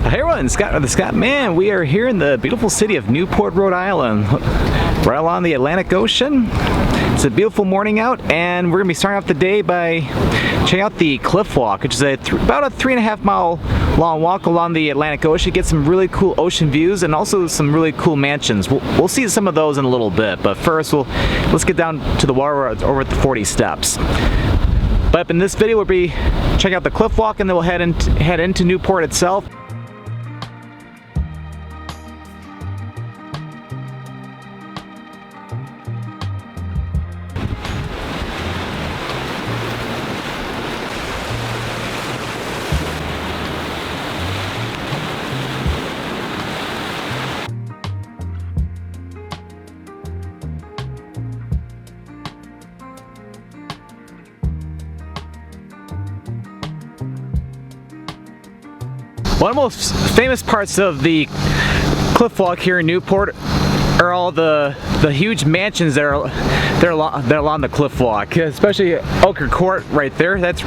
Hey everyone, Scott of the Scott Man. We are here in the beautiful city of Newport, Rhode Island, right along the Atlantic Ocean. It's a beautiful morning out, and we're going to be starting off the day by checking out the Cliff Walk, which is about a 3.5 mile long walk along the Atlantic Ocean. Get some really cool ocean views and also some really cool mansions. We'll see some of those in a little bit, but first let's get down to the water over at the 40 steps. But in this video we'll be checking out the Cliff Walk, and then we'll head into Newport itself. One of the most famous parts of the Cliff Walk here in Newport are all the huge mansions that are along the Cliff Walk, especially Ochre Court right there. That's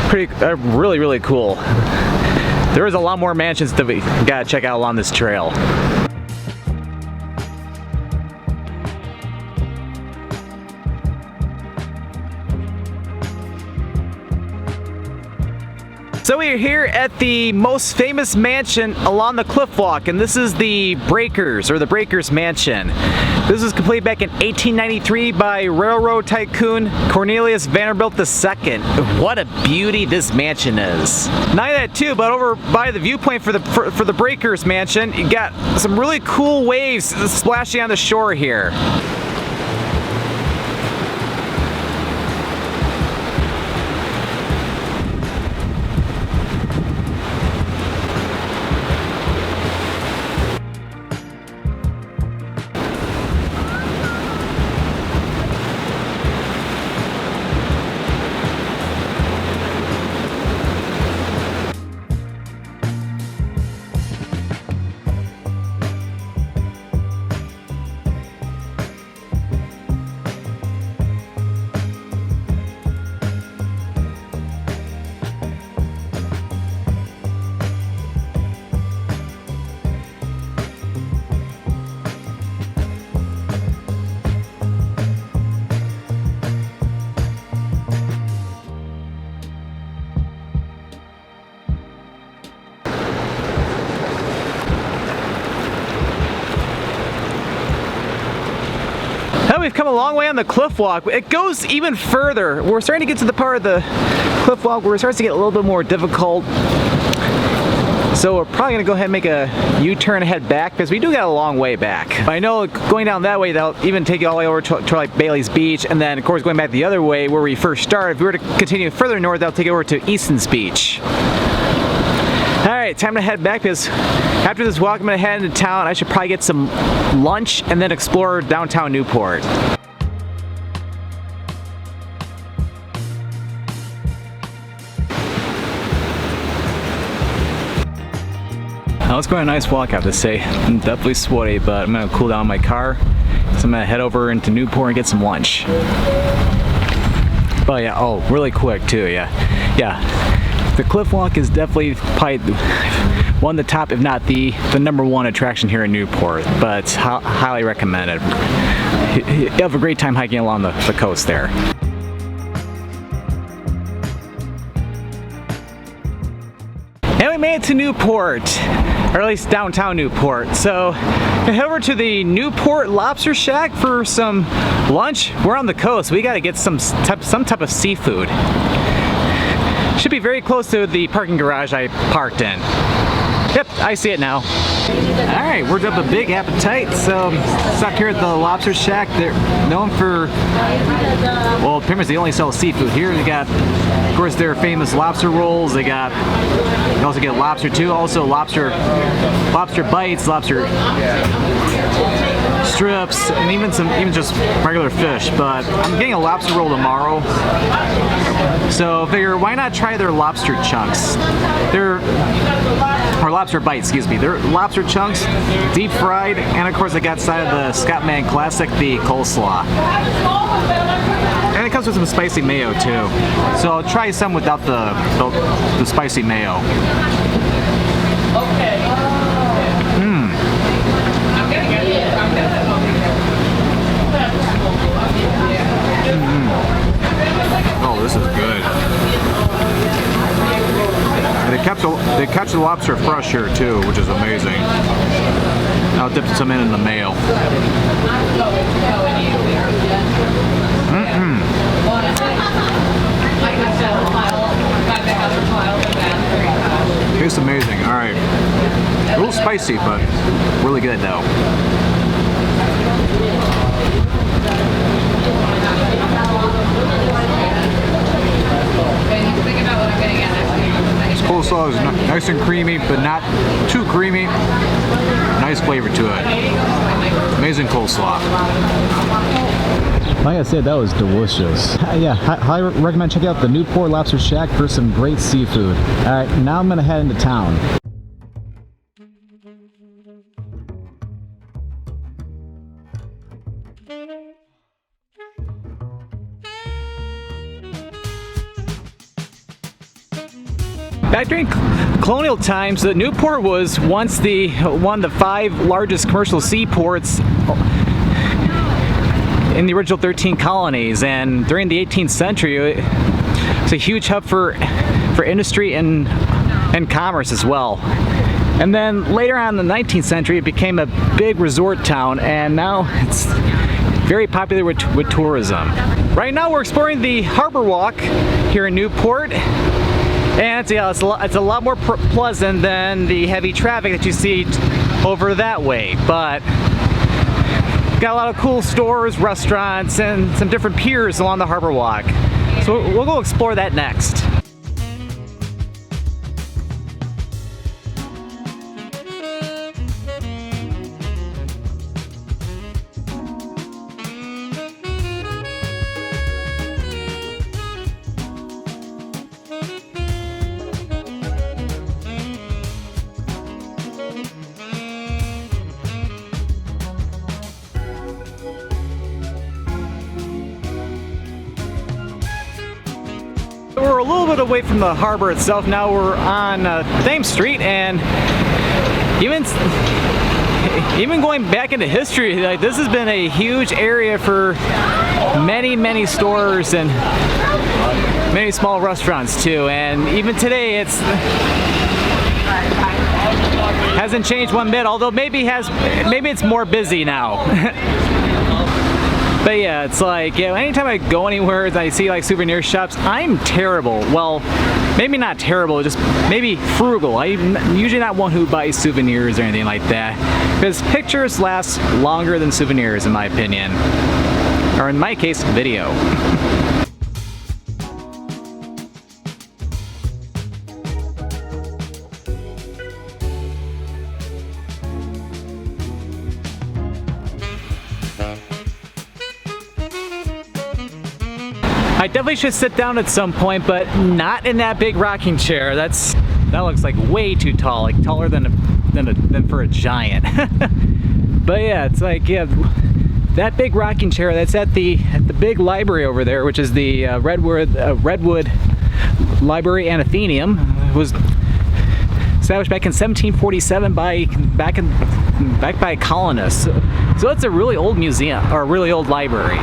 pretty really cool. There is a lot more mansions that we gotta check out along this trail. So we are here at the most famous mansion along the Cliff Walk, and this is the Breakers, or the Breakers Mansion. This was completed back in 1893 by railroad tycoon Cornelius Vanderbilt II. What a beauty this mansion is. Not that too, but over by the viewpoint for the Breakers Mansion, you got some really cool waves splashing on the shore here. Now we've come a long way on the Cliff Walk. It goes even further. We're starting to get to the part of the Cliff Walk where it starts to get a little bit more difficult. So we're probably gonna go ahead and make a U-turn and head back, because we do got a long way back. I know going down that way, that'll even take you all the way over to like Bailey's Beach, and then of course going back the other way where we first started, if we were to continue further north, that'll take you over to Easton's Beach. Alright, time to head back, because after this walk I'm gonna head into town. I should probably get some lunch and then explore downtown Newport. Now let's go on a nice walk, I have to say. I'm definitely sweaty, but I'm gonna cool down my car. So I'm gonna head over into Newport and get some lunch. Oh yeah, really quick too, yeah. The Cliff Walk is definitely probably one of the top, if not the #1 attraction here in Newport, but highly recommend it. You have a great time hiking along the coast there. And we made it to Newport, or at least downtown Newport. So head over to the Newport Lobster Shack for some lunch. We're on the coast, we gotta get some type of seafood. Should be very close to the parking garage I parked in. Yep, I see it now. Alright, worked up a big appetite, so stopped here at the Lobster Shack. They're known for, well, pretty much they only sell seafood here. They got, of course, their famous lobster rolls. You also get lobster too, also lobster bites, lobster strips, and even just regular fish. But I'm getting a lobster roll tomorrow, so figure why not try their lobster chunks? Or lobster bites, excuse me. They're lobster chunks, deep fried, and of course they got side of the Scottman Classic, the coleslaw. And it comes with some spicy mayo too. So I'll try some without the spicy mayo. Oh, this is good. And they catch the lobster fresh here too, which is amazing. I'll dip some in the mayo. Tastes amazing. All right, a little spicy, but really good though. This coleslaw is nice and creamy, but not too creamy. Nice flavor to it. Amazing coleslaw. Like I said, that was delicious. Yeah, highly recommend checking out the Newport Lobster Shack for some great seafood. All right, now I'm gonna head into town. Back during colonial times, Newport was once one of the 5 largest commercial seaports in the original 13 colonies, and during the 18th century it was a huge hub for industry and commerce as well. And then later on in the 19th century it became a big resort town, and now it's very popular with tourism. Right now we're exploring the Harbor Walk here in Newport. And it's a lot more pleasant than the heavy traffic that you see over that way. But got a lot of cool stores, restaurants, and some different piers along the Harbor Walk. So we'll go explore that next. We're a little bit away from the harbor itself. Now we're on Thames Street, and even going back into history, like, this has been a huge area for many stores and many small restaurants too. And even today, it's hasn't changed one bit. Although maybe it's more busy now. But yeah, it's like, yeah, anytime I go anywhere and I see like souvenir shops, I'm terrible. Well, maybe not terrible, just maybe frugal. I'm usually not one who buys souvenirs or anything like that, because pictures last longer than souvenirs in my opinion. Or in my case, video. I definitely should sit down at some point, but not in that big rocking chair. That looks like way too tall, like taller than for a giant. But yeah, it's like, yeah, that big rocking chair that's at the big library over there, which is the Redwood Library and Athenaeum, was established back in 1747 by colonists. So it's a really old museum, or a really old library.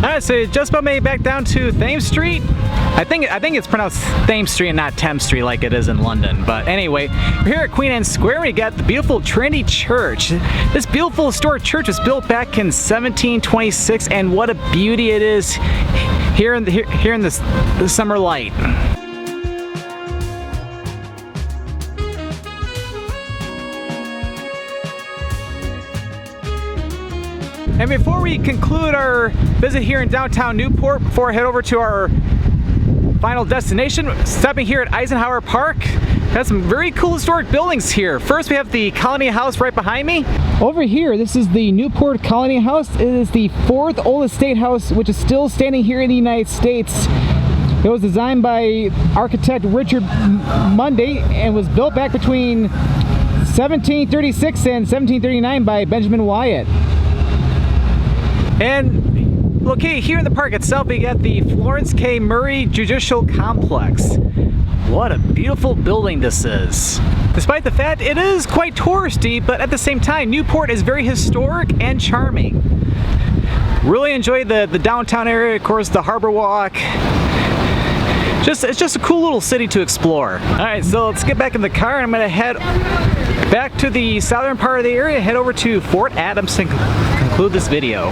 Alright, so just about made it back down to Thames Street. I think it's pronounced Thames Street and not Thames Street like it is in London. But anyway, we're here at Queen Anne Square. We got the beautiful Trinity Church. This beautiful historic church was built back in 1726, and what a beauty it is here in the summer light. And before we conclude our visit here in downtown Newport, before I head over to our final destination, stopping here at Eisenhower Park. Got some very cool historic buildings here. First, we have the Colonial House right behind me. Over here, this is the Newport Colonial House. It is the 4th oldest state house, which is still standing here in the United States. It was designed by architect Richard Munday and was built back between 1736 and 1739 by Benjamin Wyatt. And located here in the park itself, we got the Florence K. Murray Judicial Complex. What a beautiful building this is. Despite the fact it is quite touristy, but at the same time, Newport is very historic and charming. Really enjoyed the downtown area, of course, the Harbor Walk. It's just a cool little city to explore. All right, so let's get back in the car, and I'm gonna head back to the southern part of the area, head over to Fort Adams to conclude this video.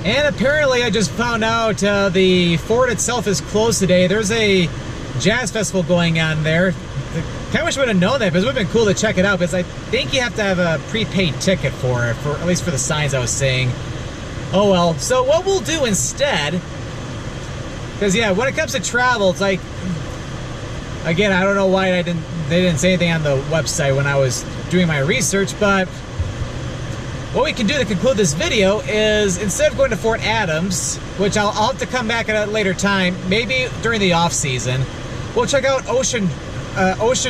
And apparently I just found out the fort itself is closed today. There's a jazz festival going on there. I wish I would have known that, because it would have been cool to check it out, because I think you have to have a prepaid ticket for it, for at least for the signs I was seeing. Oh well. So what we'll do instead, because yeah, when it comes to travel, it's like, again, I don't know why they didn't say anything on the website when I was doing my research, but what we can do to conclude this video is, instead of going to Fort Adams, which I'll have to come back at a later time, maybe during the off season, we'll check out Ocean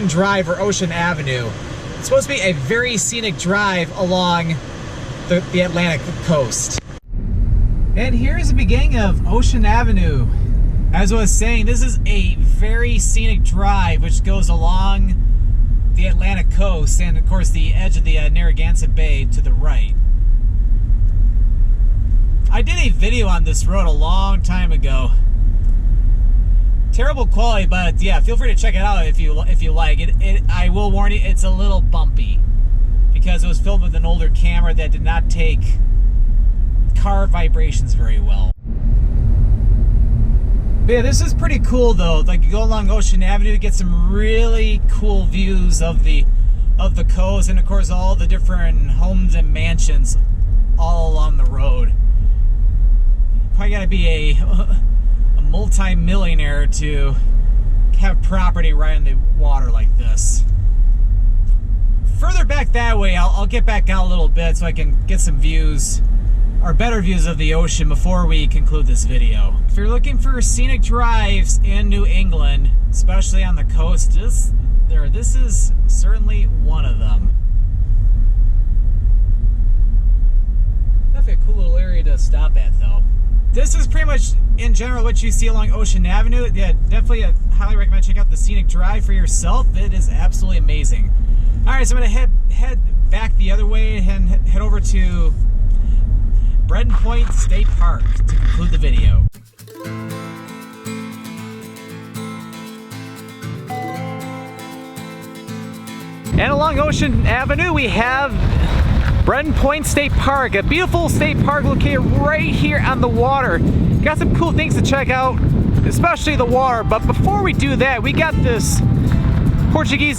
Drive or Ocean Avenue. It's supposed to be a very scenic drive along the Atlantic coast. And here's the beginning of Ocean Avenue. As I was saying, this is a very scenic drive which goes along the Atlantic coast and of course the edge of the Narragansett Bay to the right. I did a video on this road a long time ago. Terrible quality, but yeah, feel free to check it out if you like it. I will warn you, it's a little bumpy because it was filmed with an older camera that did not take car vibrations very well. But yeah, this is pretty cool though. Like, you go along Ocean Avenue, you get some really cool views of the coast, and of course all the different homes and mansions all along the road. Probably gotta be a multi-millionaire to have property right in the water like this. Further back that way, I'll get back out a little bit so I can get some views, or better views of the ocean before we conclude this video. If you're looking for scenic drives in New England, especially on the coast, this is certainly one of them. Definitely a cool little area to stop at though. This is pretty much, in general, what you see along Ocean Avenue. Yeah, definitely highly recommend checking out the scenic drive for yourself. It is absolutely amazing. All right, so I'm gonna head back the other way and head over to Breton Point State Park to conclude the video. And along Ocean Avenue, we have Breton Point State Park, a beautiful state park located right here on the water. Got some cool things to check out, especially the water. But before we do that, we got this Portuguese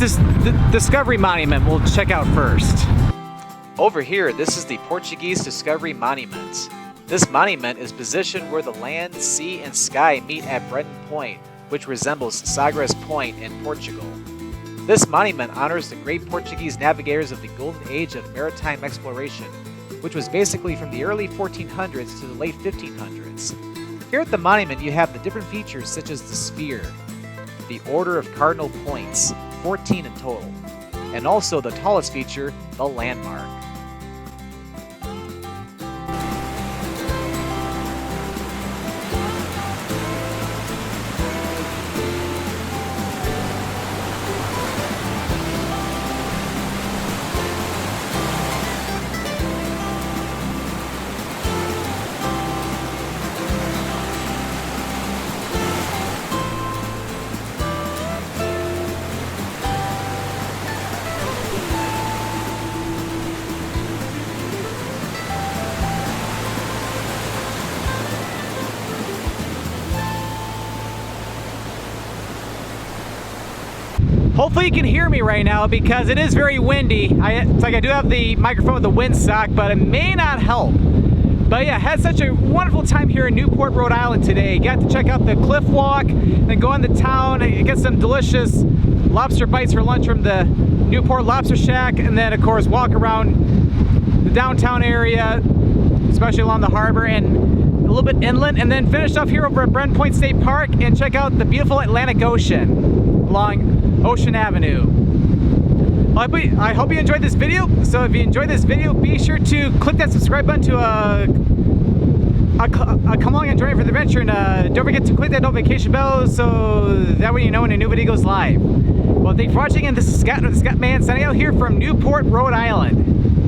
Discovery Monument we'll check out first. Over here, this is the Portuguese Discovery Monument. This monument is positioned where the land, sea, and sky meet at Breton Point, which resembles Sagres Point in Portugal. This monument honors the great Portuguese navigators of the golden age of maritime exploration, which was basically from the early 1400s to the late 1500s. Here at the monument, you have the different features such as the sphere, the order of cardinal points, 14 in total, and also the tallest feature, the landmark. Hopefully you can hear me right now because it is very windy. It's like I do have the microphone with the windsock, but it may not help. But yeah, had such a wonderful time here in Newport, Rhode Island today. Got to check out the cliff walk, then go into town and get some delicious lobster bites for lunch from the Newport Lobster Shack, and then of course walk around the downtown area, especially along the harbor, and little bit inland, and then finish off here over at Breton Point State Park and check out the beautiful Atlantic Ocean along Ocean Avenue. I hope you enjoyed this video. So if you enjoyed this video, be sure to click that subscribe button to come along and join me for the adventure, and don't forget to click that notification bell so that way you know when a new video goes live. Well, thanks for watching, and this is Scott, the Scott Man, signing out here from Newport, Rhode Island.